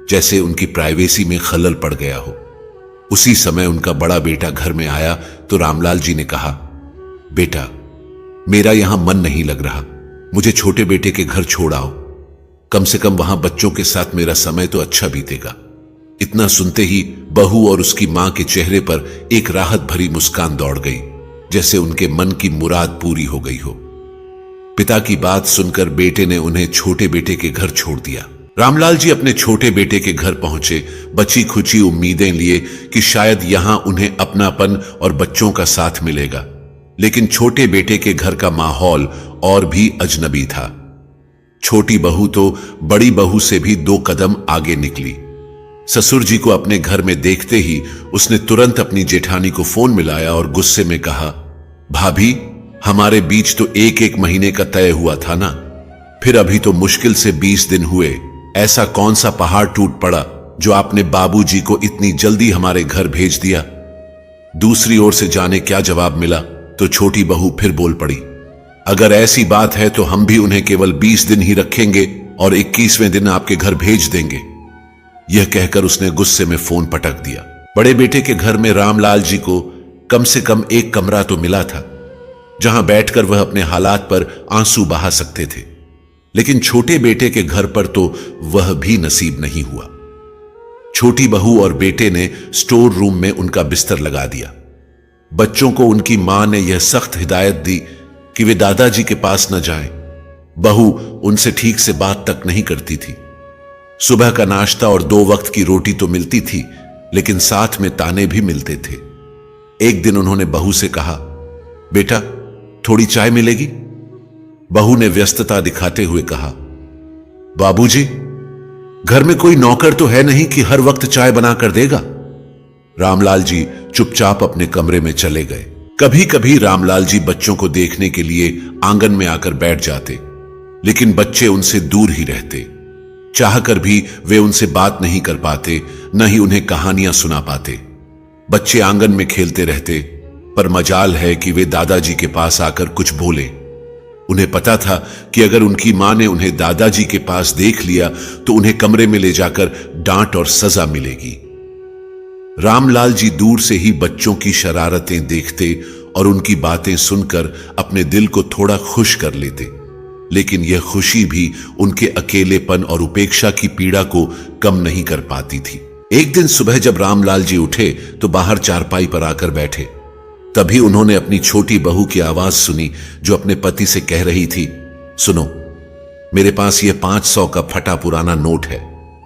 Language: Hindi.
जैसे उनकी प्राइवेसी में खलल पड़ गया हो। उसी समय उनका बड़ा बेटा घर में आया तो रामलाल जी ने कहा, बेटा, मेरा यहां मन नहीं लग रहा, मुझे छोटे बेटे के घर छोड़ आओ। कम से कम वहां बच्चों के साथ मेरा समय तो अच्छा बीतेगा। इतना सुनते ही बहू और उसकी मां के चेहरे पर एक राहत भरी मुस्कान दौड़ गई, जैसे उनके मन की मुराद पूरी हो गई हो। पिता की बात सुनकर बेटे ने उन्हें छोटे बेटे के घर छोड़ दिया। रामलाल जी अपने छोटे बेटे के घर पहुंचे, बची खुची उम्मीदें लिए कि शायद यहां उन्हें अपनापन और बच्चों का साथ मिलेगा। लेकिन छोटे बेटे के घर का माहौल और भी अजनबी था। छोटी बहू तो बड़ी बहू से भी 2 कदम आगे निकली। ससुर जी को अपने घर में देखते ही उसने तुरंत अपनी जेठानी को फोन मिलाया और गुस्से में कहा, भाभी, हमारे बीच तो 1-1 महीने का तय हुआ था ना, फिर अभी तो मुश्किल से 20 दिन हुए। ऐसा कौन सा पहाड़ टूट पड़ा जो आपने बाबूजी को इतनी जल्दी हमारे घर भेज दिया। दूसरी ओर से जाने क्या जवाब मिला तो छोटी बहू फिर बोल पड़ी, अगर ऐसी बात है तो हम भी उन्हें केवल 20 दिन ही रखेंगे और 21वें दिन आपके घर भेज देंगे। यह कहकर उसने गुस्से में फोन पटक दिया। बड़े बेटे के घर में रामलाल जी को कम से कम एक कमरा तो मिला था, जहां बैठकर वह अपने हालात पर आंसू बहा सकते थे। लेकिन छोटे बेटे के घर पर तो वह भी नसीब नहीं हुआ। छोटी बहू और बेटे ने स्टोर रूम में उनका बिस्तर लगा दिया। बच्चों को उनकी मां ने यह सख्त हिदायत दी कि वे दादाजी के पास न जाएं। बहू उनसे ठीक से बात तक नहीं करती थी। सुबह का नाश्ता और 2 वक्त की रोटी तो मिलती थी, लेकिन साथ में ताने भी मिलते थे। एक दिन उन्होंने बहू से कहा, बेटा, थोड़ी चाय मिलेगी? बहू ने व्यस्तता दिखाते हुए कहा, बाबूजी, घर में कोई नौकर तो है नहीं कि हर वक्त चाय बनाकर देगा। रामलाल जी चुपचाप अपने कमरे में चले गए। कभी कभी रामलाल जी बच्चों को देखने के लिए आंगन में आकर बैठ जाते, लेकिन बच्चे उनसे दूर ही रहते। चाहकर भी वे उनसे बात नहीं कर पाते, न ही उन्हें कहानियां सुना पाते। बच्चे आंगन में खेलते रहते, पर मजाल है कि वे दादाजी के पास आकर कुछ बोले। उन्हें पता था कि अगर उनकी मां ने उन्हें दादाजी के पास देख लिया तो उन्हें कमरे में ले जाकर डांट और सजा मिलेगी। रामलाल जी दूर से ही बच्चों की शरारतें देखते और उनकी बातें सुनकर अपने दिल को थोड़ा खुश कर लेते, लेकिन यह खुशी भी उनके अकेलेपन और उपेक्षा की पीड़ा को कम नहीं कर पाती थी। एक दिन सुबह जब रामलाल जी उठे तो बाहर चारपाई पर आकर बैठे। तभी उन्होंने अपनी छोटी बहू की आवाज सुनी, जो अपने पति से कह रही थी, सुनो, मेरे पास यह 500 का फटा पुराना नोट है,